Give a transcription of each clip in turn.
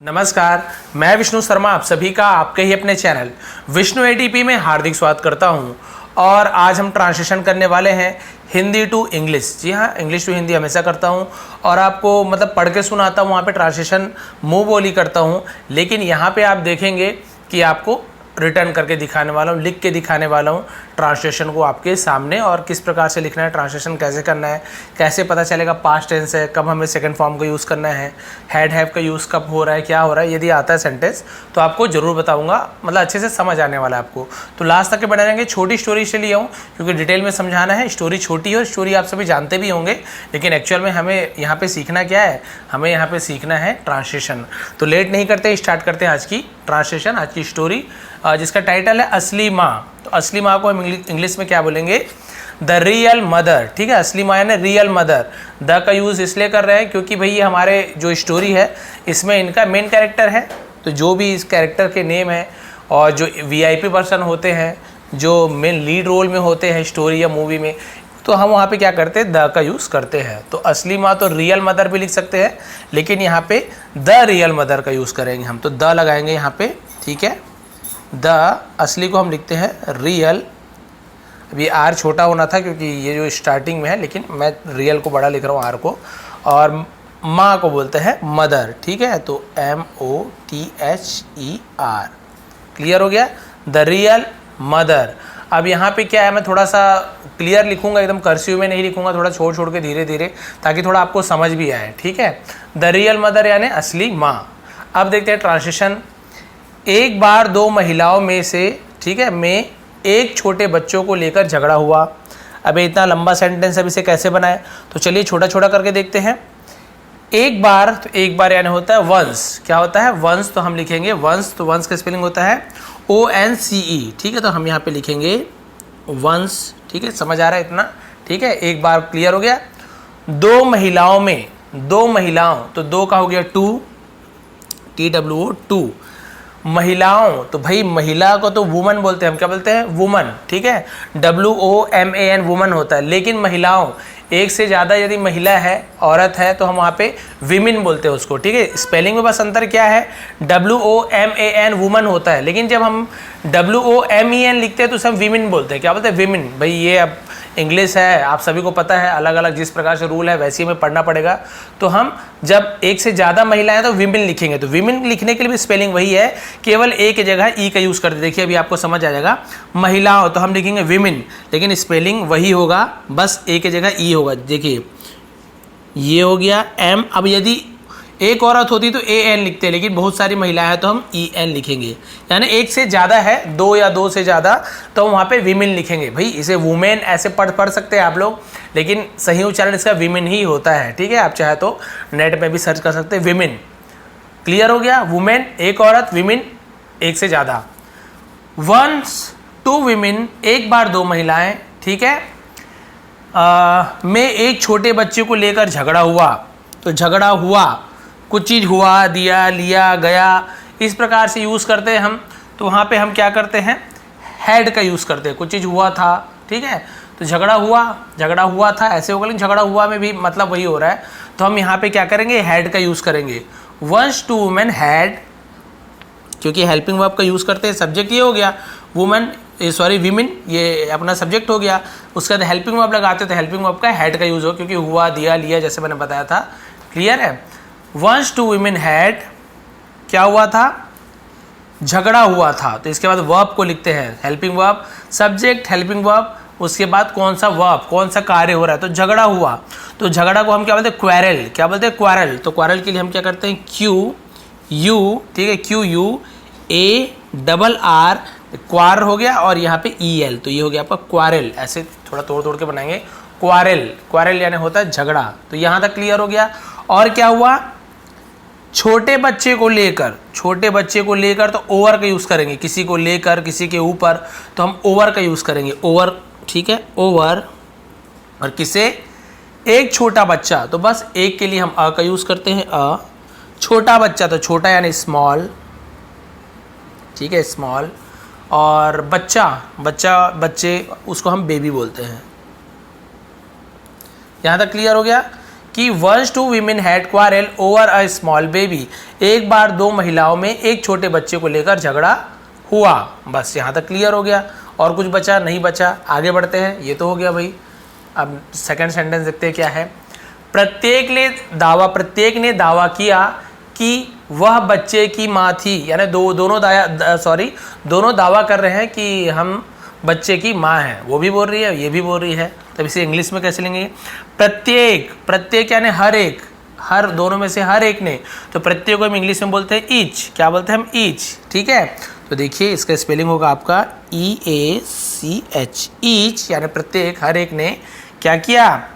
नमस्कार, मैं विष्णु शर्मा आप सभी का आपके ही अपने चैनल विष्णु एटीपी में हार्दिक स्वागत करता हूं। और आज हम ट्रांसलेशन करने वाले हैं हिंदी टू इंग्लिश। जी हाँ, इंग्लिश टू हिंदी हमेशा करता हूं और आपको मतलब पढ़ के सुनाता हूं, वहाँ पे ट्रांसलेशन मुंह बोली करता हूं। लेकिन यहाँ पे आप देखेंगे कि आपको रिटर्न करके दिखाने वाला हूँ, लिख के दिखाने वाला हूँ ट्रांसलेशन को आपके सामने, और किस प्रकार से लिखना है, ट्रांसलेशन कैसे करना है, कैसे पता चलेगा पास्ट टेंस है, कब हमें सेकंड फॉर्म का यूज़ करना है, हैड हैव का यूज़ कब हो रहा है, क्या हो रहा है। यदि आता है सेंटेंस तो आपको ज़रूर बताऊंगा, मतलब अच्छे से समझ आने वाला है आपको। तो लास्ट तक के बने रहेंगे। छोटी स्टोरी से लिए हूँ क्योंकि डिटेल में समझाना है। स्टोरी छोटी है और स्टोरी आप सभी जानते भी होंगे, लेकिन एक्चुअल में हमें यहाँ पर सीखना क्या है, हमें यहाँ पर सीखना है ट्रांसलेशन। तो लेट नहीं करते, स्टार्ट करते हैं आज की ट्रांसलेशन, आज की स्टोरी जिसका टाइटल है असली माँ। तो असली माँ को हम इंग्लिश में क्या बोलेंगे, द रियल मदर। ठीक है, असली माँ यानी रियल मदर। द का यूज़ इसलिए कर रहे हैं क्योंकि भाई ये हमारे जो स्टोरी है इसमें इनका मेन कैरेक्टर है। तो जो भी इस कैरेक्टर के नेम है और जो वीआईपी पर्सन होते हैं, जो मेन लीड रोल में होते हैं स्टोरी या मूवी में, तो हम वहाँ पे क्या करते हैं, द का यूज़ करते हैं। तो असली माँ तो रियल मदर भी लिख सकते हैं, लेकिन यहाँ पे द रियल मदर का यूज़ करेंगे हम। तो द लगाएंगे यहाँ पे, ठीक है। द असली को हम लिखते हैं रियल। अभी आर छोटा होना था क्योंकि ये जो स्टार्टिंग में है, लेकिन मैं रियल को बड़ा लिख रहा हूँ आर को। और माँ को बोलते हैं मदर, ठीक है। तो MOTHER। क्लियर हो गया, द रियल मदर। अब यहाँ पे क्या है, मैं थोड़ा सा क्लियर लिखूंगा, एकदम कर्सिव में नहीं लिखूंगा, थोड़ा छोड़ छोड़ के धीरे धीरे, ताकि थोड़ा आपको समझ भी आए, ठीक है। द रियल मदर यानी असली माँ। अब देखते हैं ट्रांसलेशन। एक बार दो महिलाओं में से, ठीक है, में एक छोटे बच्चों को लेकर झगड़ा हुआ। अब इतना लंबा सेंटेंस, अब इसे कैसे बनाएं, तो चलिए छोटा छोटा करके देखते हैं। एक बार, तो एक बार यानी होता है वंस। क्या होता है, वंस। तो हम लिखेंगे वंस। तो वंस का स्पेलिंग होता है ONCE, ठीक है। तो हम यहाँ पे लिखेंगे वंस, ठीक है। समझ आ रहा है इतना, ठीक है। एक बार क्लियर हो गया। दो महिलाओं में, दो महिलाओं, तो दो का हो गया टू, TWO, टू। महिलाओं, तो भाई महिला को तो वुमन बोलते हैं, हम क्या बोलते हैं, वुमन, ठीक है। WOMAN वुमन होता है। लेकिन महिलाओं, एक से ज़्यादा यदि महिला है, औरत है, तो हम वहाँ पे विमेन बोलते हैं उसको, ठीक है। स्पेलिंग में बस अंतर क्या है, WOMAN वुमन होता है, लेकिन जब हम WOMEN लिखते हैं तो सब विमेन बोलते हैं। क्या बोलते हैं, विमेन। भाई ये अब इंग्लिश है, आप सभी को पता है, अलग अलग जिस प्रकार से रूल है वैसे ही हमें पढ़ना पड़ेगा। तो हम जब एक से ज़्यादा महिलाएं तो विमेन लिखेंगे। तो विमेन लिखने के लिए भी स्पेलिंग वही है, केवल ए की जगह ई का यूज़ करते। देखिए अभी आपको समझ आ जाएगा। महिलाओं तो हम लिखेंगे विमेन, लेकिन स्पेलिंग वही होगा, बस ए की जगह ई होगा। देखिए ये हो गया M। अब यदि एक औरत होती तो AN लिखते हैं, लेकिन बहुत सारी महिलाएं हैं तो हम EN लिखेंगे। यानी एक से ज़्यादा है, दो या दो से ज़्यादा, तो हम वहाँ पे विमेन लिखेंगे। भाई इसे वुमेन ऐसे पढ़ सकते हैं आप लोग, लेकिन सही उच्चारण इसका विमेन ही होता है, ठीक है। आप चाहे तो नेट में भी सर्च कर सकते हैं, विमेन। क्लियर हो गया, वुमेन एक औरत, विमेन एक से ज़्यादा। वंस टू विमेन, एक बार दो महिलाएं, ठीक है। में एक छोटे बच्चे को लेकर झगड़ा हुआ। तो झगड़ा हुआ, कुछ चीज़ हुआ, दिया, लिया, गया, इस प्रकार से यूज़ करते हैं हम। तो वहाँ पे हम क्या करते हैं, हैड का यूज़ करते हैं। कुछ चीज़ हुआ था, ठीक है। तो झगड़ा हुआ था ऐसे होगा, लेकिन झगड़ा हुआ में भी मतलब वही हो रहा है, तो हम यहाँ पे क्या करेंगे, हैड का यूज़ करेंगे। वंस टू वुमेन हैड, क्योंकि हेल्पिंग वर्ब का यूज़ करते हैं। सब्जेक्ट ये हो गया वुमेन, सॉरी विमेन, ये अपना सब्जेक्ट हो गया। उसके बाद हेल्पिंग वर्ब लगाते तो हेल्पिंग वर्ब का हैड का यूज़ हो, क्योंकि हुआ, दिया, लिया, जैसे मैंने बताया था। क्लियर है। वंस टू वुमेन हैड, क्या हुआ था, झगड़ा हुआ था। तो इसके बाद वर्ब को लिखते हैं, helping verb, subject, helping verb, उसके बाद कौन सा वर्ब, कौन सा कार्य हो रहा है। तो झगड़ा हुआ, तो झगड़ा को हम क्या बोलते हैं, क्वेरल। क्या बोलते हैं, क्वेरल। तो क्वेरल के लिए हम क्या करते हैं, QU, ठीक है, QUARR, क्वार हो गया, और यहाँ पे EL, तो ये हो गया आपका क्वारल। ऐसे थोड़ा तोड़ तोड़ के बनाएंगे, क्वारल। क्वारल यानी होता है झगड़ा। तो यहाँ तक क्लियर हो गया। और क्या हुआ, छोटे बच्चे को लेकर, छोटे बच्चे को लेकर, तो ओवर का यूज़ करेंगे। किसी को लेकर, किसी के ऊपर, तो हम ओवर का यूज़ करेंगे, ओवर, ठीक है, ओवर। और किसे, एक छोटा बच्चा, तो बस एक के लिए हम अ का यूज़ करते हैं, अ। छोटा बच्चा, तो छोटा यानी स्मॉल, ठीक है, स्मॉल। और बच्चा, बच्चे, उसको हम बेबी बोलते हैं। यहाँ तक क्लियर हो गया। कि once two women had quarrel over a small baby, एक बार दो महिलाओं में एक छोटे बच्चे को लेकर झगड़ा हुआ। बस यहाँ तक क्लियर हो गया। और कुछ बचा? नहीं बचा। आगे बढ़ते हैं। ये तो हो गया भाई। अब सेकंड सेंटेंस देखते हैं क्या है। प्रत्येक ने दावा किया कि वह बच्चे की माँ थी, यानी दोनों दावा कर रहे हैं कि हम बच्चे की माँ हैं। वो भी बोल रही है, ये भी बोल रही है। तब इसे इंग्लिश में कैसे लेंगे? प्रत्येक यानी हर एक, हर दोनों में से हर एक ने, तो प्रत्येक को हम इंग्लिश में बोलते हैं ईच। क्या बोलते हैं हम? ईच। ठीक है, तो देखिए इसका स्पेलिंग होगा आपका EACH, ईच यानी प्रत्येक, हर एक ने क्या किया?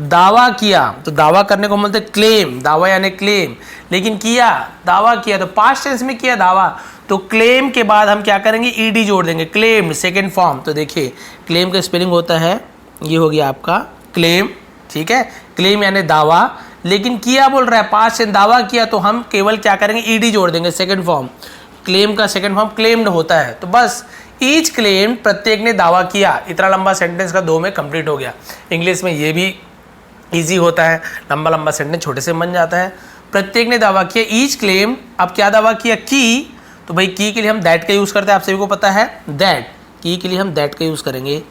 दावा किया। तो दावा करने को बोलते हैं क्लेम, दावा यानी क्लेम। लेकिन किया, दावा किया तो पास्ट टेंस में किया दावा, तो क्लेम के बाद हम क्या करेंगे? ED जोड़ देंगे, क्लेम सेकेंड फॉर्म। तो देखिए क्लेम का स्पेलिंग होता है, ये हो गया आपका क्लेम। ठीक है, क्लेम यानी दावा, लेकिन किया बोल रहा है, पास्ट टेंस दावा किया, तो हम केवल क्या करेंगे? ED जोड़ देंगे, सेकेंड फॉर्म। क्लेम का सेकेंड फॉर्म क्लेम्ड होता है। तो बस ईच क्लेम, प्रत्येक ने दावा किया। इतना लंबा सेंटेंस का 2 में कंप्लीट हो गया। इंग्लिश में ये भी ईजी होता है, लंबा सेंटेंस छोटे से बन जाता है। प्रत्येक ने दावा किया, ईच क्लेम। अब क्या दावा किया? की। तो भाई की के लिए हम दैट का यूज़ करते हैं, आप सभी को पता है। दैट, की के लिए हम दैट का यूज़ करेंगे।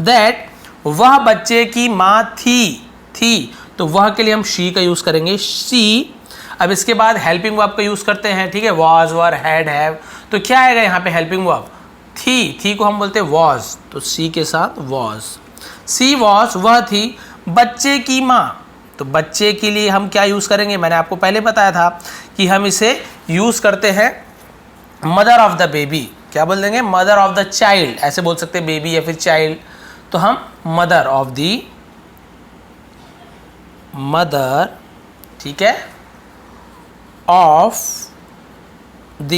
दैट वह बच्चे की माँ थी, तो वह के लिए हम शी का यूज़ करेंगे, शी। अब इसके बाद हेल्पिंग वर्ब का यूज़ करते हैं। ठीक है, वॉज, वर, हैड, हैव। तो क्या आएगा यहाँ पे? हेल्पिंग वर्ब थी को हम बोलते हैं वॉज, तो सी के साथ वॉज। सी वॉज, वह थी बच्चे की माँ। तो बच्चे के लिए हम क्या यूज़ करेंगे? मैंने आपको पहले बताया था कि हम इसे यूज़ करते हैं मदर ऑफ द बेबी। क्या बोल देंगे? मदर ऑफ द चाइल्ड, ऐसे बोल सकते हैं, बेबी या फिर चाइल्ड। तो हम मदर ऑफ द, मदर, ठीक है, ऑफ द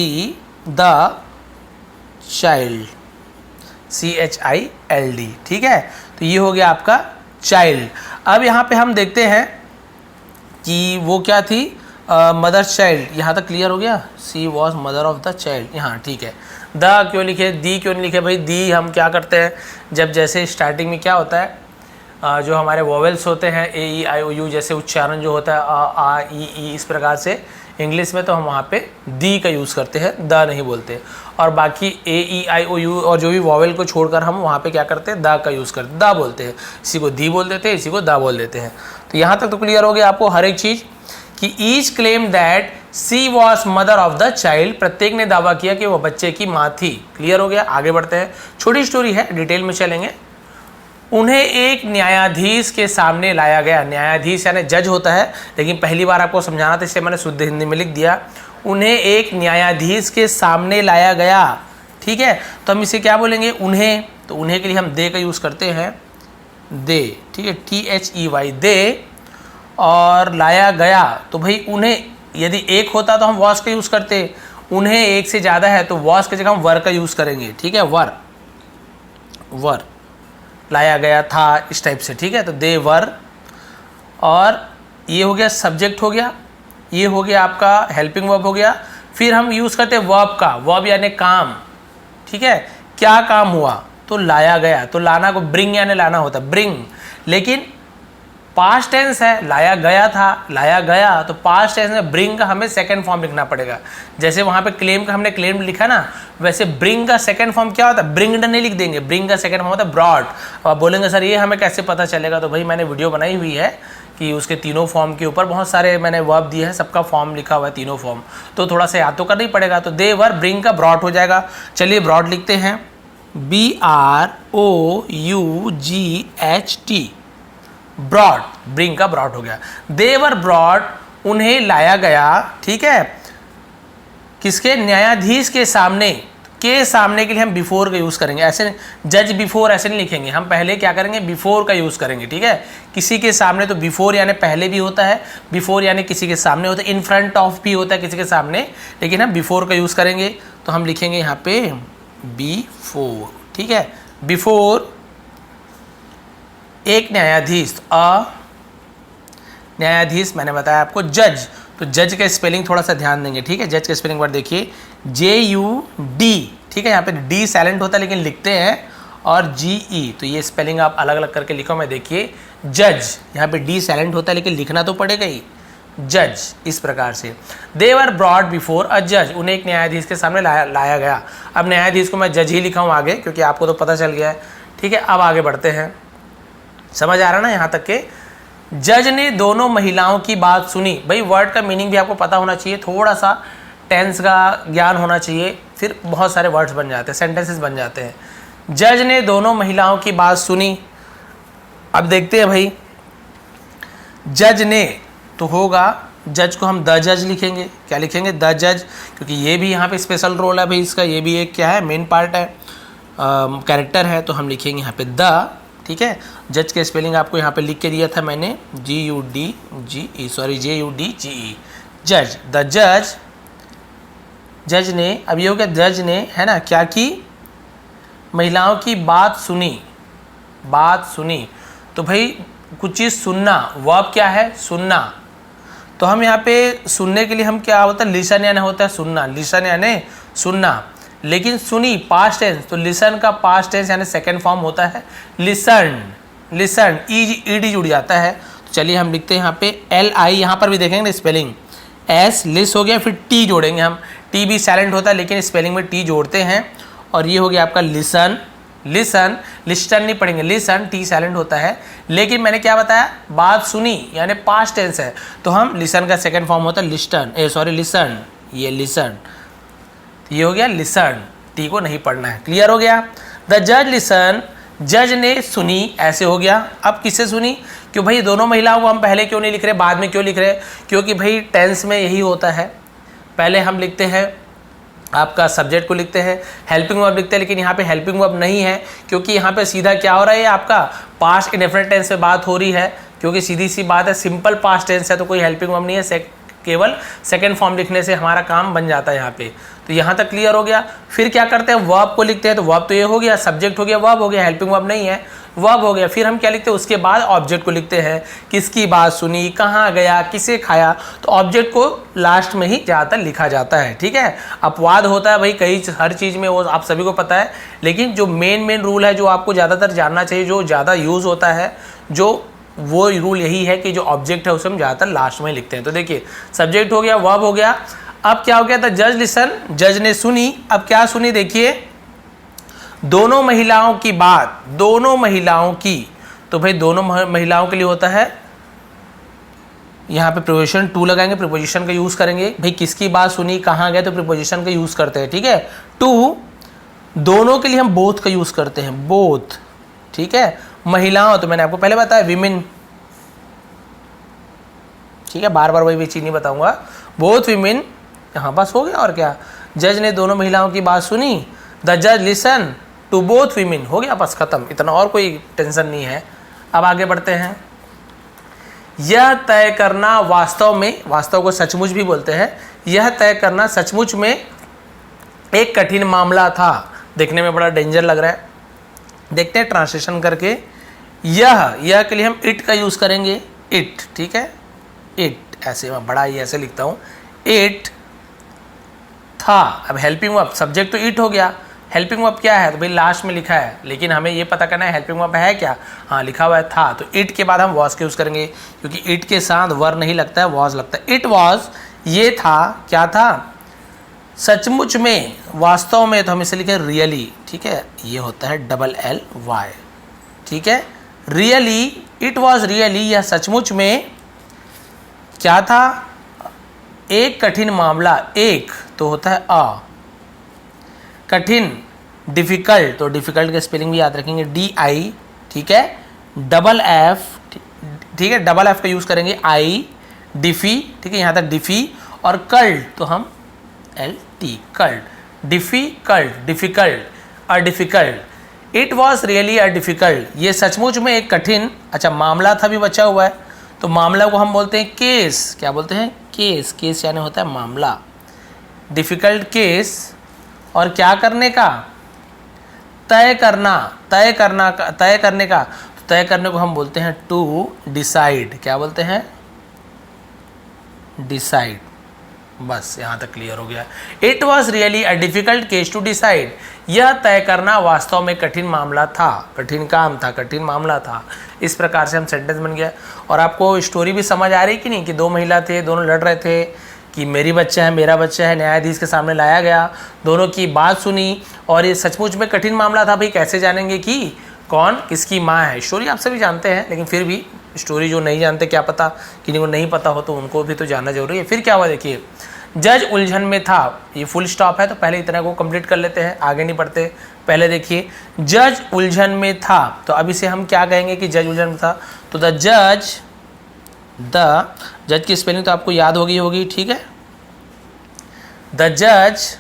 चाइल्ड, CHILD। ठीक है, तो ये हो गया आपका चाइल्ड। अब यहाँ पे हम देखते हैं कि वो क्या थी? Mother child. यहाँ तक क्लियर हो गया? She was mother of the child. यहाँ ठीक है। द क्यों लिखे? दी क्यों नहीं लिखे? भाई दी हम क्या करते हैं, जब जैसे स्टार्टिंग में क्या होता है, जो हमारे वोवेल्स होते हैं AEIOU, जैसे उच्चारण जो होता है आ ई ई, इस प्रकार से इंग्लिश में तो हम वहाँ पे दी का यूज़ करते हैं, द नहीं बोलते। और बाकी AEIOU और जो भी वॉवेल को छोड़कर हम वहाँ पे क्या करते हैं? द का यूज़ करते, द बोलते हैं। इसी को दी बोल देते हैं, इसी को द बोल देते हैं। तो यहाँ तक तो क्लियर हो गया आपको हर एक चीज़ कि each claim that she was mother of the child, प्रत्येक ने दावा किया कि वह बच्चे की माँ थी। क्लियर हो गया? आगे बढ़ते हैं। छोटी स्टोरी है, डिटेल में चलेंगे। उन्हें एक न्यायाधीश के सामने लाया गया। न्यायाधीश यानी जज होता है, लेकिन पहली बार आपको समझाना था, इसलिए मैंने शुद्ध हिंदी में लिख दिया। उन्हें एक न्यायाधीश के सामने लाया गया। ठीक है, तो हम इसे क्या बोलेंगे? उन्हें। तो उन्हें के लिए हम दे का यूज़ करते हैं, दे। ठीक है, THEY, दे। और लाया गया, तो भाई उन्हें, यदि एक होता तो हम वॉस का यूज़ करते, उन्हें एक से ज़्यादा है तो वॉस की जगह हम वर का यूज़ करेंगे। ठीक है, वर लाया गया था, इस टाइप से। ठीक है, तो दे वर। और ये हो गया सब्जेक्ट हो गया, ये हो गया आपका हेल्पिंग वर्ब हो गया। फिर हम यूज़ करते हैं वर्ब का, वर्ब यानी काम। ठीक है, क्या काम हुआ? तो लाया गया। तो लाना को ब्रिंग यानी लाना होता है, ब्रिंग। लेकिन पास्ट टेंस है, लाया गया था, लाया गया, तो पास्ट टेंस में ब्रिंग का हमें सेकंड फॉर्म लिखना पड़ेगा। जैसे वहाँ पे क्लेम का हमने क्लेम्ड लिखा ना, वैसे ब्रिंग का सेकंड फॉर्म क्या होता है? ब्रिंग्ड नहीं लिख देंगे, ब्रिंग का सेकंड फॉर्म होता है ब्रॉड। अब आप बोलेंगे सर ये हमें कैसे पता चलेगा? तो भाई मैंने वीडियो बनाई हुई है कि उसके तीनों फॉर्म के ऊपर बहुत सारे मैंने वर्ब दिए हैं, सबका फॉर्म लिखा हुआ है, तीनों फॉर्म। तो थोड़ा सा याद तो करना ही पड़ेगा। तो दे वर, ब्रिंग का ब्रॉड हो जाएगा। चलिए ब्रॉड लिखते हैं, BROUGHT, ब्रॉड, ब्रिंग का ब्रॉड हो गया। देवर ब्रॉड, उन्हें लाया गया। ठीक है, किसके? न्यायाधीश के सामने। के सामने के लिए हम बिफोर का यूज़ करेंगे, ऐसे जज बिफोर ऐसे नहीं लिखेंगे, हम पहले क्या करेंगे? बिफोर का यूज़ करेंगे। ठीक है, किसी के सामने, तो बिफोर यानी पहले भी होता है, बिफोर यानी किसी के सामने होता है, इन फ्रंट ऑफ भी होता है किसी के सामने, लेकिन हम बिफोर का यूज़ करेंगे। तो हम लिखेंगे यहाँ पे बिफोर। ठीक है, बिफोर एक न्यायाधीश, न्यायाधीश मैंने बताया आपको जज। तो जज का स्पेलिंग थोड़ा सा ध्यान देंगे। ठीक है, जज का स्पेलिंग वर्ड देखिए, JUD। ठीक है, यहाँ पे डी साइलेंट होता है लेकिन लिखते हैं, और GE, तो ये स्पेलिंग आप अलग अलग करके लिखो। मैं देखिए जज, यहाँ पे D साइलेंट होता है लेकिन लिखना तो पड़ेगा ही, जज, इस प्रकार से। दे वर ब्रॉड बिफोर अ जज, उन्हें एक न्यायाधीश के सामने लाया गया। अब न्यायाधीश को मैं जज ही लिखा हूँ आगे, क्योंकि आपको तो पता चल गया है। ठीक है, अब आगे बढ़ते हैं। समझ आ रहा ना यहाँ तक के? जज ने दोनों महिलाओं की बात सुनी। भाई वर्ड का मीनिंग भी आपको पता होना चाहिए, थोड़ा सा टेंस का ज्ञान होना चाहिए, फिर बहुत सारे वर्ड्स बन जाते हैं, सेंटेंसेस बन जाते हैं। जज ने दोनों महिलाओं की बात सुनी। अब देखते हैं भाई, जज ने तो होगा, जज को हम द जज लिखेंगे। क्या लिखेंगे? द जज, क्योंकि ये भी यहाँ पे स्पेशल रोल है भाई इसका, ये भी एक क्या है, मेन पार्ट है, कैरेक्टर है, तो हम लिखेंगे यहाँ पे द। ठीक है, जज के स्पेलिंग आपको यहाँ पे लिख के दिया था मैंने, JUDGE, जज, द जज। जज ने, अब ये हो गया जज ने, है ना, क्या की? महिलाओं की बात सुनी, बात सुनी। तो भाई कुछ चीज़ सुनना, वर्ब क्या है? सुनना। तो हम यहाँ पे सुनने के लिए हम क्या होता है? लिसन यानी होता है सुनना, लिसन यानी सुनना। लेकिन सुनी पास्ट टेंस, तो लिसन का पास्ट टेंस यानी सेकंड फॉर्म होता है लिसन, लिसन, ईडी जुड़ जाता है। तो चलिए हम लिखते हैं यहाँ पे LI, यहाँ पर भी देखेंगे ना स्पेलिंग, S लिस हो गया, फिर T जोड़ेंगे हम, T भी साइलेंट होता है लेकिन स्पेलिंग में T जोड़ते हैं, और ये हो गया आपका लिसन, लिसन, लिस्टन नहीं पढ़ेंगे, लिसन, T साइलेंट होता है। लेकिन मैंने क्या बताया? बात सुनी यानी पास्ट टेंस है, तो हम लिसन का सेकंड फॉर्म होता है लिस्टन, लिसन, ये लिसन, ये हो गया लिसन, T को नहीं पढ़ना है। क्लियर हो गया? द जज लिसन, जज ने सुनी, ऐसे हो गया। अब किससे सुनी? क्यों भाई दोनों महिलाओं को हम पहले क्यों नहीं लिख रहे, बाद में क्यों लिख रहे? क्योंकि भाई टेंस में यही होता है, पहले हम लिखते हैं आपका सब्जेक्ट को लिखते हैं, हेल्पिंग वर्ब लिखते हैं, लेकिन यहाँ पे हेल्पिंग वर्ब नहीं है, क्योंकि यहाँ पे सीधा क्या हो रहा है, आपका पास्ट इंडेफिनिट टेंस पे बात हो रही है, क्योंकि सीधी सी बात है, सिंपल पास्ट टेंस है, तो कोई हेल्पिंग वर्ब नहीं है, केवल सेकंड फॉर्म लिखने से हमारा काम बन जाता है यहाँ पे। तो यहाँ तक क्लियर हो गया। फिर क्या करते हैं? वर्ब को लिखते हैं, तो वर्ब तो ये हो गया, सब्जेक्ट हो गया, वर्ब हो गया, हेल्पिंग वर्ब नहीं है, वर्ब हो गया। फिर हम क्या लिखते हैं? उसके बाद ऑब्जेक्ट को लिखते हैं, किसकी बात सुनी, कहाँ गया, किसे खाया, तो ऑब्जेक्ट को लास्ट में ही ज़्यादातर लिखा जाता है। ठीक है, अपवाद होता है भाई कई, हर चीज़ में, वो आप सभी को पता है, लेकिन जो मेन रूल है, जो आपको ज़्यादातर जानना चाहिए, जो ज़्यादा यूज़ होता है, जो वो रूल यही है कि जो ऑब्जेक्ट है उसे हम ज़्यादातर लास्ट में लिखते हैं। तो देखिए सब्जेक्ट हो गया, वर्ब हो गया। अब क्या हो गया? द जज लिसन, जज ने सुनी। अब क्या सुनी? देखिए दोनों महिलाओं की बात, दोनों महिलाओं की, तो भाई दोनों महिलाओं के लिए होता है, यहाँ पे प्रीपोजिशन टू लगाएंगे, प्रीपोजिशन का यूज़ करेंगे। भाई किसकी बात सुनी, कहाँ गए, तो प्रीपोजिशन का यूज़ करते हैं। ठीक है, टू, दोनों के लिए हम बोथ का यूज़ करते हैं, बोथ। ठीक है, महिलाओं तो मैंने आपको पहले बताया विमेन, ठीक है, बार बार वही चीज़ नहीं बताऊंगा, बोथ विमेन, यहाँ बस हो गया। और क्या? जज ने दोनों महिलाओं की बात सुनी, द जज लिसन टू बोथ विमेन, हो गया, बस खत्म, इतना और कोई टेंशन नहीं है। अब आगे बढ़ते हैं। यह तय करना वास्तव में, वास्तव को सचमुच भी बोलते हैं, यह तय करना सचमुच में एक कठिन मामला था। देखने में बड़ा डेंजर लग रहा है, देखते हैं ट्रांसलेशन करके। यह के लिए हम इट का यूज़ करेंगे, इट। ठीक है, इट, ऐसे मैं बड़ा ही ऐसे लिखता हूँ, इट था। अब हेल्पिंग वर्ब, सब्जेक्ट तो इट हो गया, हेल्पिंग वर्ब क्या है? तो भाई लास्ट में लिखा है, लेकिन हमें ये पता करना है हेल्पिंग वर्ब है क्या। हाँ लिखा हुआ है था, तो इट के बाद हम वॉज का यूज़ करेंगे, क्योंकि इट के साथ वर नहीं लगता है, वॉज लगता है। इट वॉज, ये था, क्या था? सचमुच में, वास्तव में, तो हम इसे लिखें रियली। ठीक है, ये होता है LLY। ठीक है, रियली, इट वॉज रियली, यह सचमुच में क्या था? एक कठिन मामला, एक तो होता है अ, कठिन, डिफ़िकल्ट, तो डिफ़िकल्ट का स्पेलिंग भी याद रखेंगे, DI। ठीक है, FF, ठीक है, FF का यूज़ करेंगे, I, डिफ़ी। ठीक है, यहाँ तक डिफ़ी, और कल्ट तो हम LT, cult, difficult, difficult, a difficult. It was really a difficult, ये सचमुच में एक कठिन, अच्छा मामला था भी बचा हुआ है, तो मामला को हम बोलते हैं केस। क्या बोलते हैं? केस, केस यानी होता है मामला, डिफ़िकल्ट केस। और क्या करने का? तय करना, तय करना, तय करने का, तो तय करने को हम बोलते हैं टू डिसाइड। क्या बोलते हैं? डिसाइड। बस यहाँ तक क्लियर हो गया। It was really a difficult case to decide, यह तय करना वास्तव में कठिन मामला था, कठिन काम था, कठिन मामला था। इस प्रकार से हम सेंटेंस बन गया। और आपको स्टोरी भी समझ आ रही कि नहीं, कि दो महिला थे, दोनों लड़ रहे थे कि मेरी बच्चा है, मेरा बच्चा है, न्यायाधीश के सामने लाया गया, दोनों की बात सुनी और ये सचमुच में कठिन मामला था। भाई कैसे जानेंगे कि कौन किसकी माँ है? स्टोरी आप सभी जानते हैं, लेकिन फिर भी स्टोरी जो नहीं जानते, क्या पता किन्हीं को नहीं पता हो, तो उनको भी तो जानना जरूरी है। फिर क्या हुआ देखिए, जज उलझन में था, ये फुल स्टॉप है तो पहले इतना को कंप्लीट कर लेते हैं, आगे नहीं पढ़ते। पहले देखिए, जज उलझन में था, तो अब इसे हम क्या कहेंगे कि जज उलझन में था, तो द जज की स्पेलिंग तो आपको याद होगी, ठीक है। द जज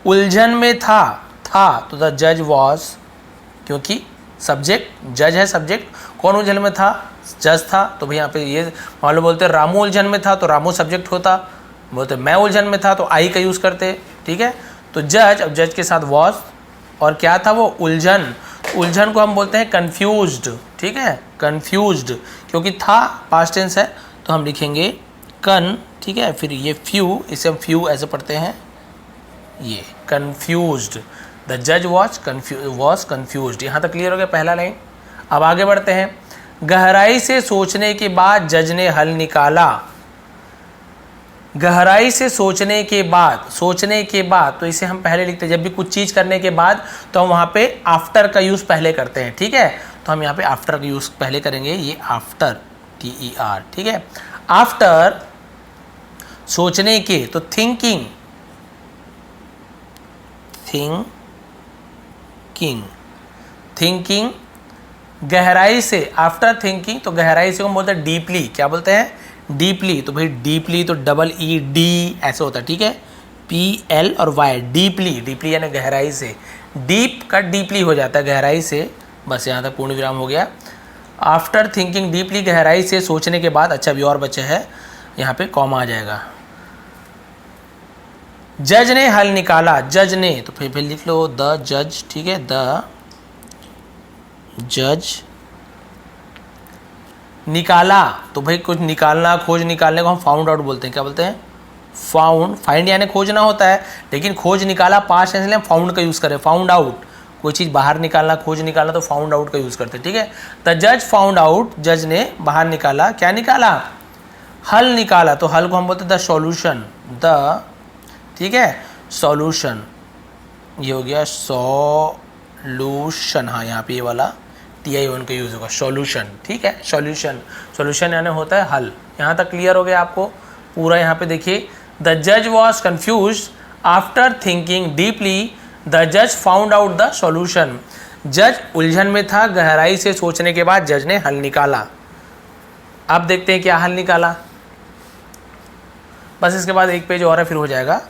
उलझन में था तो द जज वॉज, क्योंकि सब्जेक्ट जज है, सब्जेक्ट कौन उलझन में था? जज था। तो भाई यहाँ पे ये मान लो बोलते रामू उलझन में था तो रामू सब्जेक्ट होता, बोलते मैं उलझन में था तो आई का यूज़ करते, ठीक है। तो जज, अब जज के साथ वॉज, और क्या था वो? उलझन। उलझन को हम बोलते हैं कन्फ्यूज्ड, ठीक है, कन्फ्यूज्ड, क्योंकि था पास्ट टेंस है तो हम लिखेंगे कन, ठीक है। फिर ये फ्यू, इसे हम फ्यू ऐसे पढ़ते हैं, ये कन्फ्यूज्ड। द जज वॉज कन्फ्यूज्ड। यहाँ तक क्लियर हो गया पहला लाइन। अब आगे बढ़ते हैं। गहराई से सोचने के बाद जज ने हल निकाला। गहराई से सोचने के बाद तो इसे हम पहले लिखते हैं, जब भी कुछ चीज़ करने के बाद तो हम वहाँ पे आफ्टर का यूज़ पहले करते हैं, ठीक है। तो हम यहाँ पे आफ्टर का यूज़ पहले करेंगे, ये आफ्टर, TER, ठीक है। आफ्टर सोचने के, तो थिंकिंग, गहराई से, आफ्टर थिंकिंग, तो गहराई से हम बोलते हैं डीपली, क्या बोलते हैं? डीपली। तो भाई डीपली तो EE ऐसे होता है, ठीक है, PL और Y, डीपली यानी गहराई से, डीप का डीपली हो जाता है गहराई से। बस यहाँ तक पूर्ण विराम हो गया। आफ्टर थिंकिंग डीपली, गहराई से सोचने के बाद, अच्छा अभी और बचे हैं, यहाँ पे कॉमा आ जाएगा। जज ने हल निकाला, जज ने, तो फिर लिख लो द जज, ठीक है, द जज निकाला, तो भाई कुछ निकालना, खोज निकालने को हम फाउंड आउट बोलते हैं, क्या बोलते हैं? फाइंड यानी खोजना होता है, लेकिन खोज निकाला पास्ट टेंस में हम फाउंड का यूज़ करें, फाउंड आउट, कोई चीज़ बाहर निकालना, खोज निकालना, तो फाउंड आउट का यूज़ करते हैं, ठीक है। द जज फाउंड आउट, जज ने बाहर निकाला, क्या निकाला? हल निकाला। तो हल को हम बोलते हैं द सॉल्यूशन, ठीक है, सॉल्यूशन, ये हो गया सॉल्यूशन। हाँ, यहाँ पे ये वाला TION का यूज़ होगा, सॉल्यूशन, ठीक है, सॉल्यूशन यानी होता है हल। यहाँ तक क्लियर हो गया आपको पूरा। यहाँ पे देखिए, द जज was confuse after thinking deeply, the जज फाउंड आउट द सॉल्यूशन। जज उलझन में था, गहराई से सोचने के बाद जज ने हल निकाला। अब देखते हैं क्या हल निकाला। बस इसके बाद एक पेज और है, फिर हो जाएगा।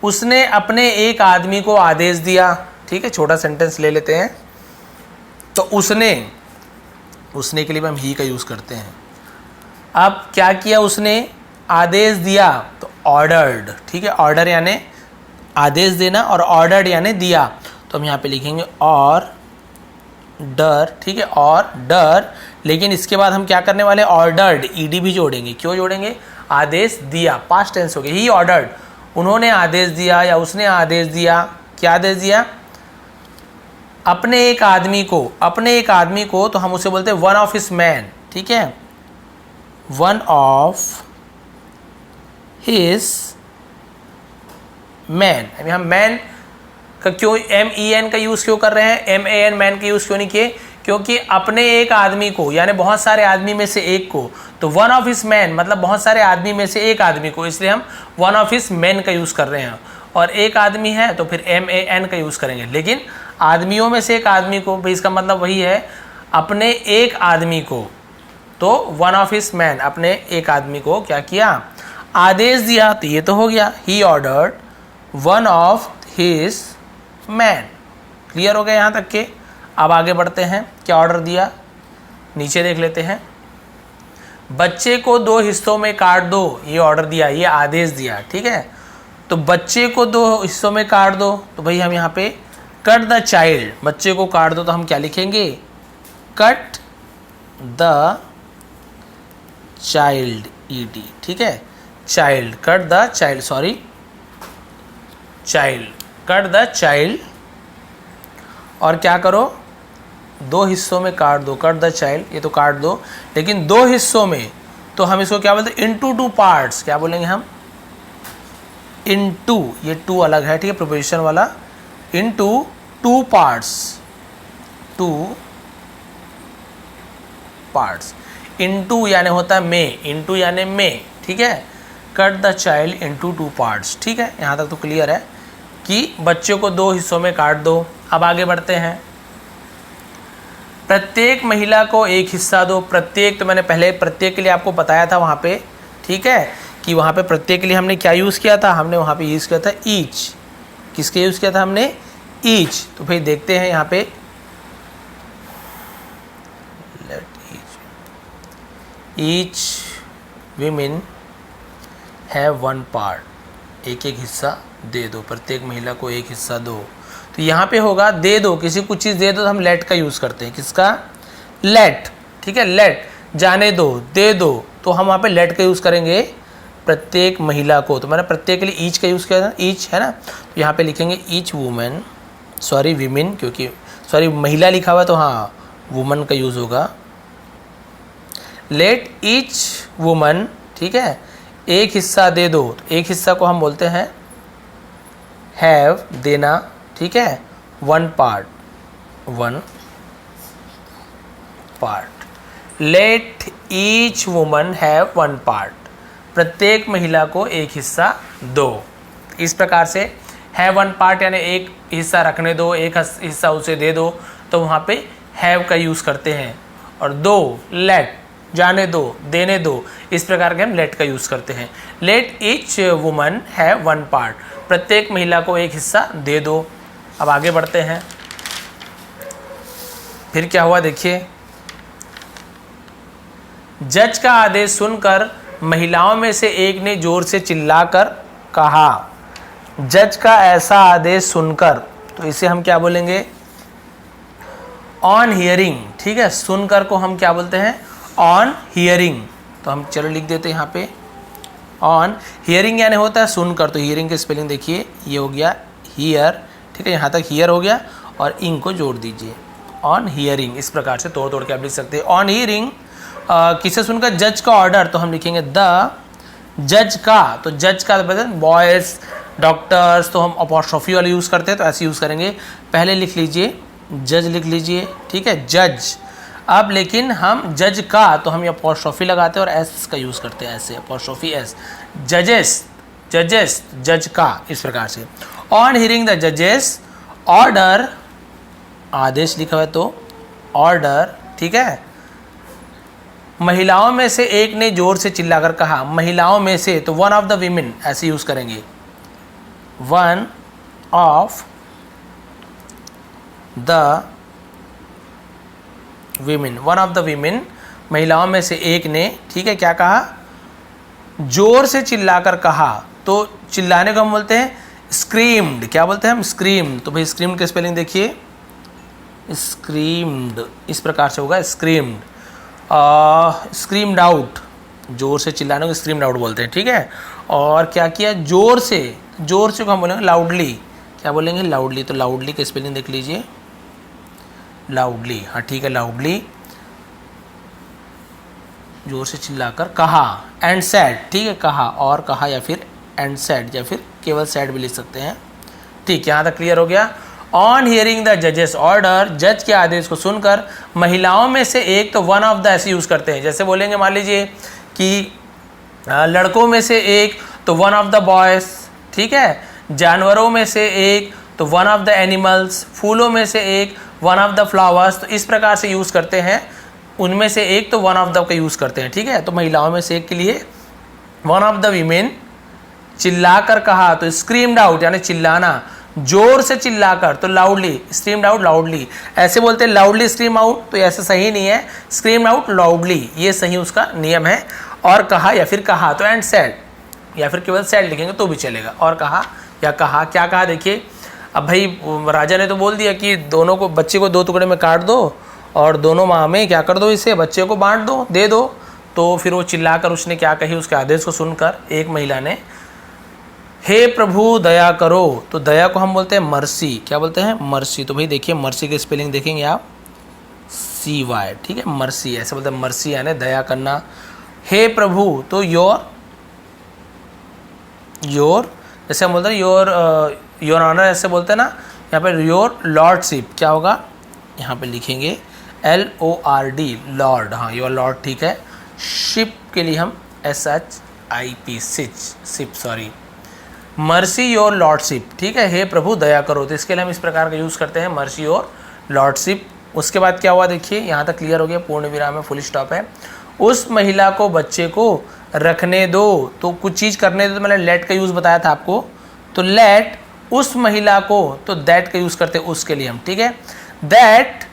उसने अपने एक आदमी को आदेश दिया, ठीक है, छोटा सेंटेंस ले लेते हैं। तो उसने के लिए हम ही का यूज़ करते हैं। अब क्या किया उसने? आदेश दिया, तो ऑर्डर्ड, ठीक है, ऑर्डर यानी आदेश देना, और ऑर्डर्ड यानी दिया, तो हम यहाँ पे लिखेंगे और डर, ठीक है, और डर। लेकिन इसके बाद हम क्या करने वाले? ऑर्डर्ड, ED भी जोड़ेंगे। क्यों जोड़ेंगे? आदेश दिया, पास्ट टेंस हो गया, ही ऑर्डर्ड, उन्होंने आदेश दिया या उसने आदेश दिया। क्या आदेश दिया? अपने एक आदमी को, तो हम उसे बोलते हैं वन ऑफ हिज मैन, ठीक है, वन ऑफ हिज मैन। अभी हम मैन का क्यों MEN का यूज़ क्यों कर रहे हैं? MAN मैन का यूज़ क्यों नहीं किए? क्योंकि अपने एक आदमी को यानी बहुत सारे आदमी में से एक को, तो वन ऑफ हिज मैन मतलब बहुत सारे आदमी में से एक आदमी को, इसलिए हम वन ऑफ हिज मैन का यूज़ कर रहे हैं। और एक आदमी है तो फिर MAN का यूज़ करेंगे। लेकिन आदमियों में से एक आदमी को, भाई इसका मतलब वही है, अपने एक आदमी को, तो वन ऑफ हिज मैन, अपने एक आदमी को क्या किया? आदेश दिया। तो ये तो हो गया, he ordered one of his man. Clear हो गया यहाँ तक के? अब आगे बढ़ते हैं, क्या ऑर्डर दिया नीचे देख लेते हैं। बच्चे को 2 हिस्सों में काट दो, ये ऑर्डर दिया, ये आदेश दिया, ठीक है। तो बच्चे को 2 हिस्सों में काट दो, तो भाई हम यहाँ पे कट द चाइल्ड, बच्चे को काट दो, तो हम क्या लिखेंगे? कट द चाइल्ड, ED, ठीक है, child, cut the child, sorry child, cut the child. और क्या करो, दो हिस्सों में काट दो, कट द चाइल्ड, ये तो काट दो, लेकिन दो हिस्सों में, तो हम इसको क्या बोलते हैं, इनटू टू पार्ट्स, क्या बोलेंगे हम, इनटू, ये टू अलग है, ठीक है, प्रिपोजिशन वाला, into two parts, two parts, into यानी होता है में, इनटू यानी में, ठीक है, cut the child into two parts, ठीक है, यहाँ तक तो क्लियर है कि बच्चों को दो हिस्सों में काट दो। अब आगे बढ़ते हैं, प्रत्येक महिला को एक हिस्सा दो, प्रत्येक, तो मैंने पहले प्रत्येक के लिए आपको बताया था वहाँ पे, ठीक है, कि वहाँ पे प्रत्येक के लिए हमने क्या यूज़ किया था, हमने वहाँ पे यूज़ किया था ईच, किसके यूज़ किया था हमने, ईच। तो फिर देखते हैं यहाँ पे, each women have one part, एक एक हिस्सा दे दो, प्रत्येक महिला को एक हिस्सा दो। तो यहाँ पे होगा दे दो, किसी कुछ चीज़ दे दो तो हम लेट का यूज़ करते हैं, किसका, लेट, ठीक है, लेट, जाने दो, दे दो, तो हम वहाँ पे लेट का यूज़ करेंगे प्रत्येक महिला को। तो मैंने प्रत्येक के लिए ईच का यूज़ किया था, ईच है ना, तो यहाँ पे लिखेंगे ईच वुमेन, सॉरी विमेन, क्योंकि सॉरी महिला लिखा हुआ है तो हाँ वुमन का यूज़ होगा, लेट ईच वुमन, ठीक है, एक हिस्सा दे दो, तो एक हिस्सा को हम बोलते हैं हैव, देना, ठीक है, one part, one part, let each woman have one part, प्रत्येक महिला को एक हिस्सा दो। इस प्रकार से हैव वन पार्ट यानी एक हिस्सा रखने दो, एक हिस्सा उसे दे दो, तो वहाँ पे हैव का यूज़ करते हैं। और दो, लेट, जाने दो, देने दो, इस प्रकार के हम लेट का यूज़ करते हैं। Let each woman have one part, प्रत्येक महिला को एक हिस्सा दे दो। अब आगे बढ़ते हैं, फिर क्या हुआ देखिए, जज का आदेश सुनकर महिलाओं में से एक ने जोर से चिल्लाकर कहा, जज का ऐसा आदेश सुनकर, तो इसे हम क्या बोलेंगे, ऑन हियरिंग, ठीक है, सुनकर को हम क्या बोलते हैं, ऑन हियरिंग। तो हम चलो लिख देते हैं यहाँ पे, ऑन हियरिंग यानी होता है सुनकर, तो हियरिंग के स्पेलिंग देखिए, ये हो गया हियर, ठीक है, यहाँ तक हियर हो गया, और इंग को जोड़ दीजिए, ऑन हियरिंग, इस प्रकार से तोड़ तोड़ के आप लिख सकते हैं। ऑन हियरिंग किसे सुनकर, जज का ऑर्डर, तो हम लिखेंगे द जज का, तो जज का बॉयज़, डॉक्टर्स, तो हम अपॉस्ट्रोफी वाला यूज़ करते हैं, तो ऐसे यूज़ करेंगे, पहले लिख लीजिए जज लिख लीजिए, ठीक है, जज। अब लेकिन हम जज का, तो हम ये अपॉस्ट्रोफी लगाते हैं और एस का यूज़ करते हैं, ऐसे अपॉस्ट्रोफी एस, जजेस, जजेस, जज का, इस प्रकार से। ऑन हियरिंग द जजेस ऑर्डर, आदेश लिखा हुआ है तो ऑर्डर, ठीक है, महिलाओं में से एक ने जोर से चिल्लाकर कहा, महिलाओं में से, तो वन ऑफ द वीमेन ऐसे यूज़ करेंगे, one of the women, one of the women, महिलाओं में से एक ने, ठीक है, क्या कहा, जोर से चिल्लाकर कहा, तो चिल्लाने को हम बोलते हैं स्क्रीम्ड, क्या बोलते हैं हम, स्क्रीम्ड। तो भाई स्क्रीम्ड के स्पेलिंग देखिए, स्क्रीम्ड, इस प्रकार से होगा स्क्रीम्ड, स्क्रीम्ड आउट, जोर से चिल्लाने को स्क्रीम्ड आउट बोलते हैं, ठीक है। और क्या किया, जोर से, जोर से को हम बोलेंगे लाउडली, क्या बोलेंगे, लाउडली, तो लाउडली के स्पेलिंग देख लीजिए, लाउडली, हाँ ठीक है, लाउडली, जोर से चिल्लाकर कहा, एंड सैड, ठीक है, कहा और कहा, या फिर एंड सैड, या फिर केवल सैड भी लिख सकते हैं, ठीक, यहाँ तक क्लियर हो गया। ऑन हियरिंग द जजेस ऑर्डर, जज के आदेश को सुनकर महिलाओं में से एक, तो वन ऑफ द ऐसे यूज़ करते हैं, जैसे बोलेंगे मान लीजिए कि लड़कों में से एक, तो वन ऑफ द बॉयज़, ठीक है, जानवरों में से एक, तो वन ऑफ द एनिमल्स, फूलों में से एक, वन ऑफ द फ्लावर्स, तो इस प्रकार से यूज़ करते हैं, उनमें से एक, तो वन ऑफ द का यूज़ करते हैं, ठीक है। तो महिलाओं में से एक के लिए वन ऑफ द वीमेन, चिल्लाकर कहा, तो स्क्रीम्ड आउट यानी चिल्लाना, जोर से चिल्लाकर, तो लाउडली, स्क्रीम्ड आउट लाउडली, ऐसे बोलते हैं लाउडली स्क्रीम आउट, तो ऐसे सही नहीं है, स्क्रीम आउट लाउडली, ये सही उसका नियम है। और कहा या फिर कहा, तो एंड सैड, या फिर केवल सैड लिखेंगे तो भी चलेगा, और कहा या कहा, क्या कहा देखिए, अब भाई राजा ने तो बोल दिया कि दोनों को, बच्चे को दो टुकड़े में काट दो और दोनों माह में क्या कर दो, इसे बच्चे को बांट दो, दे दो, तो फिर वो चिल्लाकर उसने क्या कही, उसके आदेश को सुनकर एक महिला ने हे प्रभु दया करो, तो दया को हम बोलते हैं मर्सी, क्या बोलते हैं, मर्सी। तो भाई देखिए मर्सी की स्पेलिंग देखेंगे आप CY, ठीक है, मर्सी ऐसे बोलते हैं, मर्सी यानी दया करना। हे प्रभु तो योर जैसे हम बोलते हैं योर ऑनर ऐसे बोलते हैं ना, यहाँ पे योर लॉर्डशिप क्या होगा, यहाँ पे लिखेंगे LORD लॉर्ड, हाँ योर लॉर्ड, ठीक है। शिप के लिए हम SHIP ship sorry, mercy your lordship, ठीक है, हे प्रभु दया करो। तो इसके लिए हम इस प्रकार का यूज़ करते हैं मर्सी योर लॉर्डशिप। उसके बाद क्या हुआ देखिए, यहाँ तक क्लियर हो गया, पूर्ण विराम है, फुल स्टॉप है। उस महिला को बच्चे को रखने दो, तो कुछ चीज़ करने दो, तो मैंने लेट का यूज़ बताया था आपको, तो लेट उस महिला को, तो दैट का यूज़ करते हैं उसके लिए हम, ठीक है, दैट।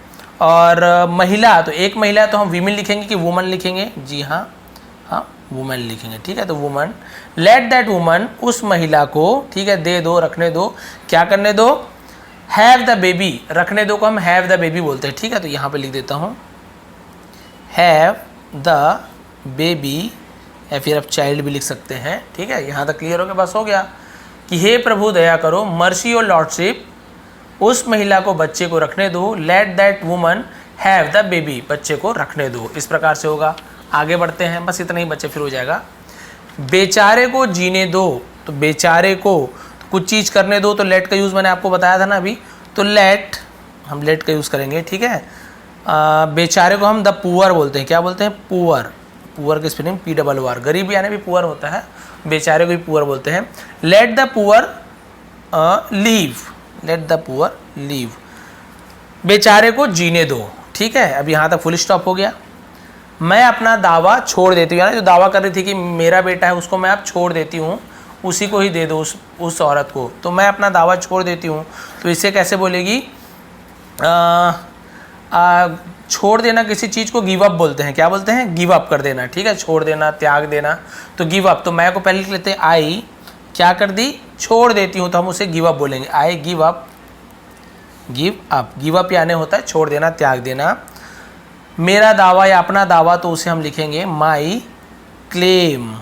और महिला, तो एक महिला तो हम वीमेन लिखेंगे कि वुमन लिखेंगे, जी हाँ वुमन लिखेंगे, ठीक है, तो वुमन, लेट दैट वुमन उस महिला को, ठीक है, दे दो, रखने दो, क्या करने दो, हैव द बेबी, रखने दो को हम हैव द बेबी बोलते हैं, ठीक है। तो यहाँ पे लिख देता हूँ हैव द बेबी, या फिर आप चाइल्ड भी लिख सकते हैं, ठीक है। यहाँ तक क्लियर हो गया, बस हो गया कि हे प्रभु दया करो, मर्सी योर लॉर्डशिप, उस महिला को बच्चे को रखने दो, let that woman have the baby, बच्चे को रखने दो, इस प्रकार से होगा। आगे बढ़ते हैं, बस इतना ही बच्चे, फिर हो जाएगा। बेचारे को जीने दो, तो बेचारे को तो कुछ चीज़ करने दो, तो लेट का यूज़ मैंने आपको बताया था ना अभी, तो लेट, हम लेट का यूज़ करेंगे, ठीक है। बेचारे को हम द पुअर बोलते हैं, क्या बोलते हैं, पुअर, पुअर की स्पेलिंग POOR, गरीब यानी भी पुअर होता है, बेचारे को भी पुअर बोलते हैं। Let the poor leave, let the poor leave, बेचारे को जीने दो, ठीक है। अब यहाँ तक फुल स्टॉप हो गया। मैं अपना दावा छोड़ देती हूँ, यानी जो दावा कर रही थी कि मेरा बेटा है उसको मैं अब छोड़ देती हूँ, उसी को ही दे दो, उस औरत को, तो मैं अपना दावा छोड़ देती हूँ, तो इसे कैसे बोलेगी, छोड़ देना किसी चीज़ को गिव अप बोलते हैं, क्या बोलते हैं, गिव अप कर देना, ठीक है, छोड़ देना, त्याग देना, तो गिव अप। तो मैं को पहले लिख लेते हैं, आई क्या कर दी, छोड़ देती हूँ, तो हम उसे गिव अप बोलेंगे, आई give up, give up, give up यानी होता है छोड़ देना, त्याग देना। मेरा दावा या अपना दावा, तो उसे हम लिखेंगे माई क्लेम,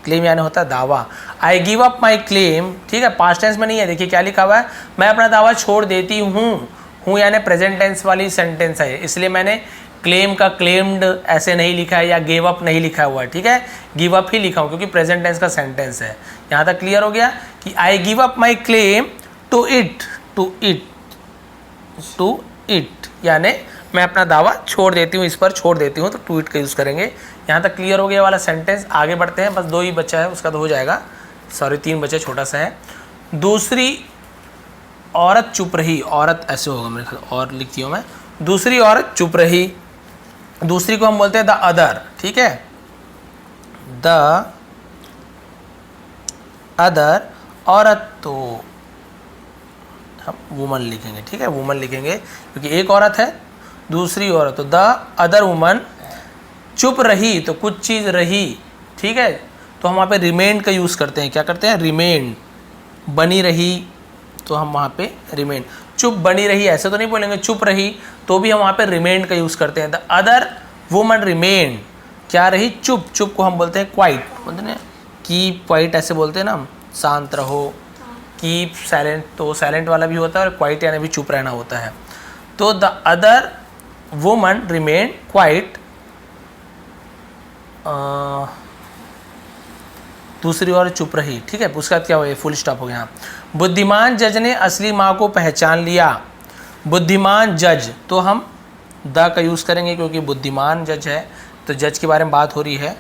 क्लेम यानी होता है दावा, आई गिव अप माई क्लेम, ठीक है, पास्ट टेंस में नहीं है, देखिए क्या लिखा हुआ है, मैं अपना दावा छोड़ देती हूँ, हूँ यानी प्रेजेंट टेंस वाली सेंटेंस है, इसलिए मैंने क्लेम का क्लेम्ड ऐसे नहीं लिखा है या गिव अप नहीं लिखा हुआ है, ठीक है, गिव अप ही लिखा हूँ क्योंकि प्रेजेंट टेंस का सेंटेंस है। यहाँ तक क्लियर हो गया कि I give up my claim to it, to it, to it यानी मैं अपना दावा छोड़ देती हूँ, इस पर छोड़ देती हूँ, तो टू इट का यूज़ करेंगे। यहाँ तक क्लियर हो गया वाला सेंटेंस। आगे बढ़ते हैं, बस 2 ही बचा है, उसका तो हो जाएगा, सॉरी 3 बचे, छोटा सा है। दूसरी औरत चुप रही, औरत ऐसे होगा मेरे ख्याल, और लिखती हूँ मैं, दूसरी औरत चुप रही, दूसरी को हम बोलते हैं द अदर, ठीक है, द अदर औरत, तो हम वुमन लिखेंगे, ठीक है, वुमन लिखेंगे क्योंकि एक औरत है, दूसरी औरत, तो द अदर वुमन चुप रही, तो कुछ चीज़ रही, ठीक है, तो हम वहाँ पे रिमेंड का यूज़ करते हैं, क्या करते हैं, रिमेंड, बनी रही, तो हम वहाँ पे रिमेंड, चुप बनी रही ऐसे तो नहीं बोलेंगे, चुप रही तो भी हम वहाँ पे रिमेंड का यूज़ करते हैं। द अदर वुमन रिमेंड, क्या रही, चुप, चुप को हम बोलते हैं क्वाइट, बोलते हैं कीप क्वाइट ऐसे बोलते हैं ना, शांत रहो, कीप साइलेंट, तो साइलेंट वाला भी होता है और क्वाइट यानी भी चुप रहना होता है। तो the other woman remained quite, दूसरी ओर चुप रही, ठीक है, उसका क्या हुआ, फुल स्टॉप हो गया। बुद्धिमान जज ने असली माँ को पहचान लिया, बुद्धिमान जज, तो हम द का यूज़ करेंगे क्योंकि बुद्धिमान जज है, तो जज के बारे में बात हो रही है,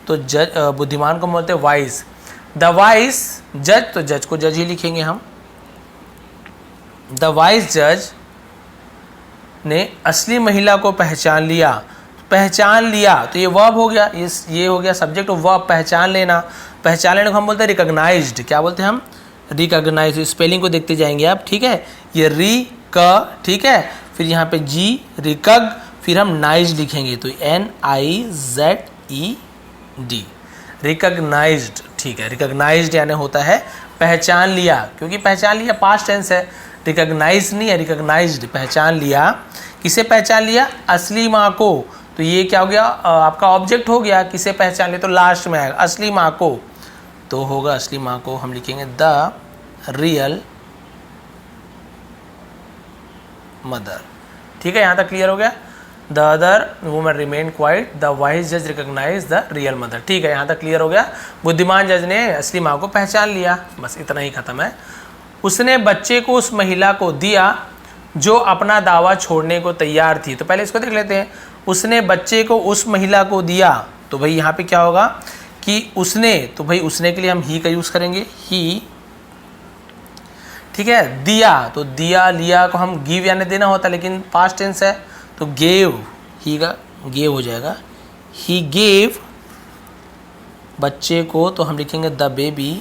तो जज, बुद्धिमान को बोलते हैं वाइज, द वाइज जज, तो जज को जज ही लिखेंगे हम, द वाइज जज ने असली महिला को पहचान लिया, पहचान लिया तो ये वर्ब हो गया, ये हो गया सब्जेक्ट, वर्ब पहचान लेना, पहचान लेने को हम बोलते हैं रिकॉग्नाइज्ड, क्या बोलते हैं हम, रिकॉग्नाइज, स्पेलिंग को देखते जाएंगे आप, ठीक है, ये री क, ठीक है, फिर यहाँ पे जी रिकग, फिर हम नाइज लिखेंगे, तो NIZED, रिकॉग्नाइज्ड, ठीक है, रिकॉग्नाइज्ड यानी होता है पहचान लिया, क्योंकि पहचान लिया पास्ट टेंस है, रिकॉग्नाइज नहीं है, रिकॉग्नाइज्ड, पहचान लिया, किसे पहचान लिया, असली माँ को, तो ये क्या हो गया, आपका ऑब्जेक्ट हो गया, किसे पहचान ले तो लास्ट में आएगा असली माँ को, तो होगा असली माँ को हम लिखेंगे द रियल मदर। ठीक है, यहाँ तक क्लियर हो गया। The other woman remain quite, the wise जज रिकॉग्नाइज द रियल मदर। ठीक है, यहाँ तक क्लियर हो गया। बुद्धिमान जज ने असली माँ को पहचान लिया, बस इतना ही खत्म है। उसने बच्चे को उस महिला को दिया जो अपना दावा छोड़ने को तैयार थी। तो पहले इसको देख लेते हैं। उसने बच्चे को उस महिला को दिया, तो भाई यहाँ पे क्या होगा कि उसने, तो भाई उसने के लिए हम ही का यूज़ करेंगे, ही। ठीक है, दिया, तो दिया लिया को हम गिव यानी देना होता, लेकिन पास्ट टेंस है तो गेव, ही का गेव हो जाएगा। ही गेव बच्चे को, तो हम लिखेंगे the baby,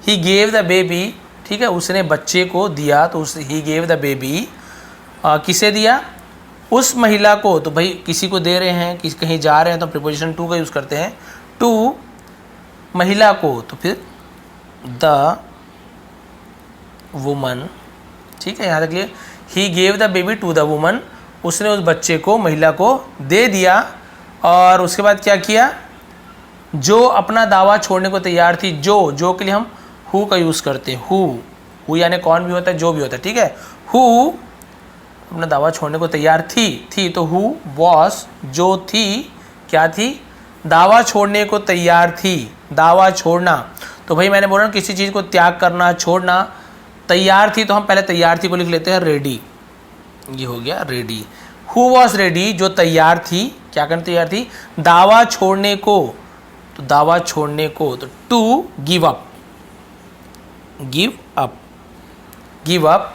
he gave the baby. ठीक है, उसने बच्चे को दिया, तो उस ही गेव द बेबी, किसे दिया, उस महिला को। तो भाई किसी को दे रहे हैं, किसी कहीं जा रहे हैं, तो प्रीपोजिशन टू का यूज़ करते हैं, टू महिला को, तो फिर द वुमन। ठीक है, यहाँ तक लिए ही gave the baby to the woman, उसने उस बच्चे को, महिला को दे दिया। और उसके बाद क्या किया, जो अपना दावा छोड़ने को तैयार थी, जो के लिए हम हु का यूज़ करते हैं, हु यानी कौन भी होता है, जो भी होता है। ठीक है, हु अपना दावा छोड़ने को तैयार थी, तो हु वॉज, जो थी, क्या थी, दावा छोड़ने को तैयार थी, दावा छोड़ना। तो भाई मैंने बोला किसी चीज़ को त्याग करना, छोड़ना, तैयार थी, तो हम पहले तैयार थी को लिख लेते हैं रेडी, ये हो गया रेडी। हु वॉज रेडी, जो तैयार थी, क्या करने तैयार थी, दावा छोड़ने को, तो दावा छोड़ने को, तो to give up, give up, give up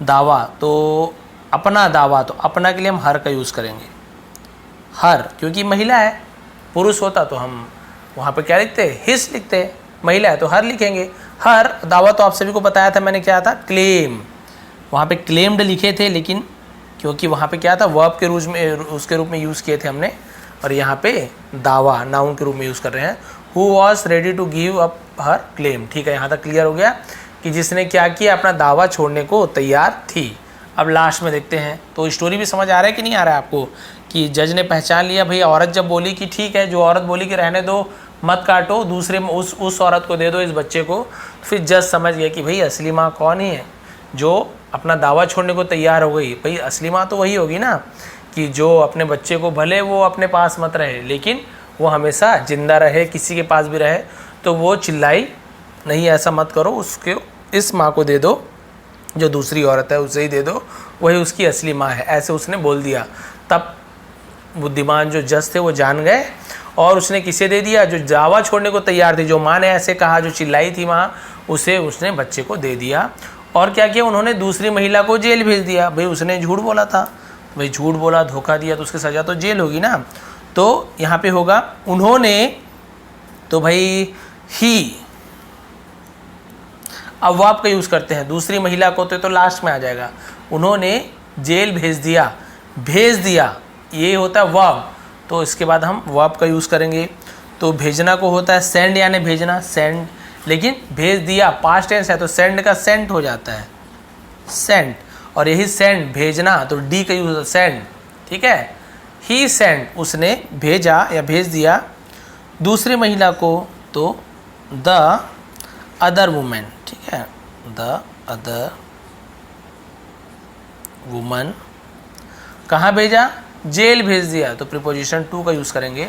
दावा, तो अपना दावा, तो अपना के लिए हम हर का यूज़ करेंगे, हर, क्योंकि महिला है, पुरुष होता तो हम वहाँ पे क्या लिखते, हिस लिखते, महिला है तो हर लिखेंगे। हर दावा तो आप सभी को बताया था मैंने, क्या था, क्लेम, वहाँ पे क्लेम्ड लिखे थे, लेकिन क्योंकि वहाँ पे क्या था, वर्ब के रूप में, उसके रूप में यूज़ किए थे हमने, और यहाँ पे दावा नाउन के रूप में यूज़ कर रहे हैं। Who was ready to give up her claim. ठीक है, यहाँ तक क्लियर हो गया कि जिसने क्या किया, अपना दावा छोड़ने को तैयार थी। अब लास्ट में देखते हैं, तो स्टोरी भी समझ आ रहा है कि नहीं आ रहा है आपको, कि जज ने पहचान लिया। भाई औरत जब बोली कि ठीक है, जो औरत बोली कि रहने दो, मत काटो, दूसरे में उस औरत को दे दो इस बच्चे को, फिर जज समझ गया कि भाई असली माँ कौन ही है, जो अपना दावा छोड़ने को तैयार हो गई। भाई असली माँ तो वही होगी ना, कि जो अपने बच्चे को, भले वो अपने पास मत रहे, लेकिन वो हमेशा जिंदा रहे, किसी के पास भी रहे, तो वो चिल्लाई नहीं ऐसा मत करो, उसके इस माँ को दे दो, जो दूसरी औरत है उसे ही दे दो, वही उसकी असली माँ है, ऐसे उसने बोल दिया। तब बुद्धिमान जो जज थे वो जान गए, और उसने किसे दे दिया, जो दावा छोड़ने को तैयार थी, जो माँ ने ऐसे कहा, जो चिल्लाई थी माँ, उसे उसने बच्चे को दे दिया। और क्या किया, उन्होंने दूसरी महिला को जेल भेज दिया। भाई उसने झूठ बोला था, भाई झूठ बोला, धोखा दिया, तो उसकी सज़ा तो जेल होगी ना। तो यहाँ पे होगा उन्होंने, तो भाई ही, अब वर्ब का यूज़ करते हैं, दूसरी महिला को तो लास्ट में आ जाएगा। उन्होंने जेल भेज दिया, भेज दिया ये होता है वर्ब, तो इसके बाद हम वर्ब का यूज़ करेंगे। तो भेजना को होता है सेंड, यानी भेजना, सेंड, लेकिन भेज दिया पास्ट टेंस है, तो सेंड का सेंट हो जाता है, सेंड। और यही सेंड भेजना, तो डी का यूज़ सेंड। ठीक है, ही सेंड, उसने भेजा या भेज दिया दूसरी महिला को, तो द अदर वुमेन। ठीक है, द अदर वुमन, कहाँ भेजा, जेल भेज दिया, तो प्रीपोजिशन टू का यूज़ करेंगे।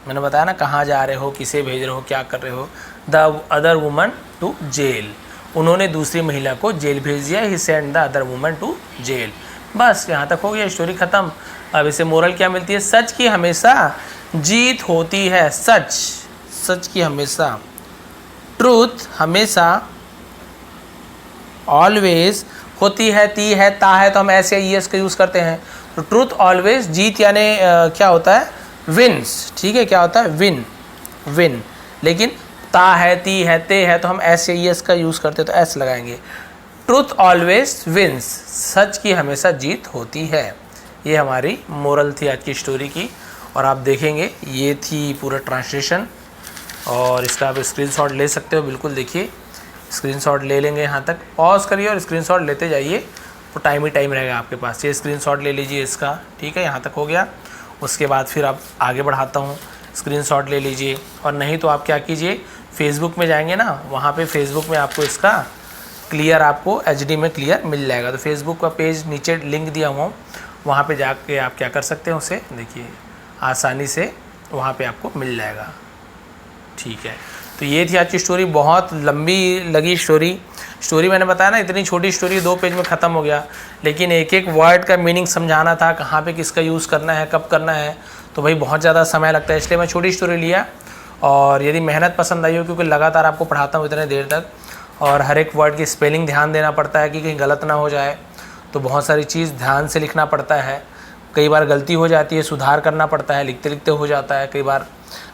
मैंने बताया ना, कहाँ जा रहे हो, किसे भेज रहे हो, क्या कर रहे हो, the other woman to jail, उन्होंने दूसरी महिला को जेल भेज दिया, he send the other woman to jail. बस यहाँ तक हो गया, स्टोरी ख़त्म। अब इसे मोरल क्या मिलती है, सच की हमेशा जीत होती है, सच की हमेशा, ट्रूथ हमेशा, ऑलवेज होती है, ती है, ता है, तो हम ऐसे ईएस का यूज़ करते हैं। तो ट्रूथ ऑलवेज, जीत यानी क्या होता है, विन्स। ठीक है, क्या होता है, विन। लेकिन ता है, ती है, ते है, तो हम ऐसे ईएस का यूज़ करते हैं, तो ऐसे लगाएंगे। ट्रूथ ऑलवेज विन्स, सच की हमेशा जीत होती है। ये हमारी मोरल थी आज की स्टोरी की। और आप देखेंगे ये थी पूरा ट्रांसलेशन, और इसका आप स्क्रीनशॉट ले सकते हो। बिल्कुल देखिए, स्क्रीनशॉट ले लेंगे, यहाँ तक पॉज करिए और स्क्रीनशॉट लेते जाइए, तो टाइम ही टाइम रहेगा आपके पास। ये स्क्रीनशॉट ले लीजिए इसका, ठीक है, यहाँ तक हो गया। उसके बाद फिर आप आगे बढ़ाता हूँ, स्क्रीनशॉट ले लीजिए। और नहीं तो आप क्या कीजिए, फेसबुक में जाएंगे ना, वहाँ पे फेसबुक में आपको इसका क्लियर, आपको HD में क्लियर मिल जाएगा। तो फेसबुक का पेज नीचे लिंक दिया हुआ, वहाँ पे जाके आप क्या कर सकते हैं, उसे देखिए आसानी से वहाँ पे आपको मिल जाएगा, ठीक है। तो ये थी आज की स्टोरी, बहुत लंबी लगी स्टोरी मैंने बताया ना, इतनी छोटी स्टोरी 2 पेज में ख़त्म हो गया, लेकिन एक एक वर्ड का मीनिंग समझाना था, कहाँ पे किसका यूज़ करना है, कब करना है, तो भाई बहुत ज़्यादा समय लगता है, इसलिए मैं छोटी स्टोरी लिया। और यदि मेहनत पसंद आई हो, क्योंकि लगातार आपको पढ़ाता हूँ इतने देर तक, और हर एक वर्ड की स्पेलिंग ध्यान देना पड़ता है कि कहीं गलत ना हो जाए, तो बहुत सारी चीज़ ध्यान से लिखना पड़ता है। कई बार गलती हो जाती है, सुधार करना पड़ता है, लिखते लिखते हो जाता है, कई बार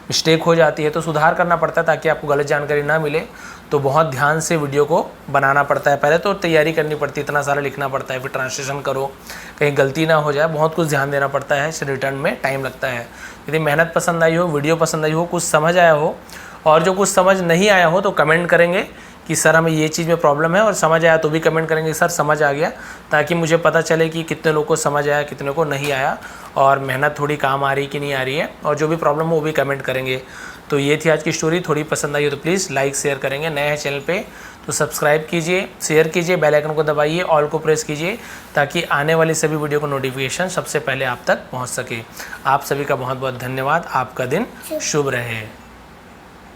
मिस्टेक हो जाती है, तो सुधार करना पड़ता है ताकि आपको गलत जानकारी ना मिले। तो बहुत ध्यान से वीडियो को बनाना पड़ता है, पहले तो तैयारी करनी पड़ती है, इतना सारा लिखना पड़ता है, फिर ट्रांसलेशन करो, कहीं गलती ना हो जाए, बहुत कुछ ध्यान देना पड़ता है, रिटर्न में टाइम लगता है। यदि मेहनत पसंद आई हो, वीडियो पसंद आई हो, कुछ समझ आया हो, और जो कुछ समझ नहीं आया हो तो कमेंट करेंगे कि सर हमें ये चीज़ में प्रॉब्लम है, और समझ आया तो भी कमेंट करेंगे सर समझ आ गया, ताकि मुझे पता चले कि कितने लोगों को समझ आया, कितने को नहीं आया, और मेहनत थोड़ी काम आ रही कि नहीं आ रही है, और जो भी प्रॉब्लम हो वो भी कमेंट करेंगे। तो ये थी आज की स्टोरी, थोड़ी पसंद आई हो तो प्लीज़ लाइक शेयर करेंगे। नए हैं चैनल पे तो सब्सक्राइब कीजिए, शेयर कीजिए, बेल आइकन को दबाइए, ऑल को प्रेस कीजिए, ताकि आने वाली सभी वीडियो को नोटिफिकेशन सबसे पहले आप तक पहुँच सके। आप सभी का बहुत बहुत धन्यवाद, आपका दिन शुभ रहे।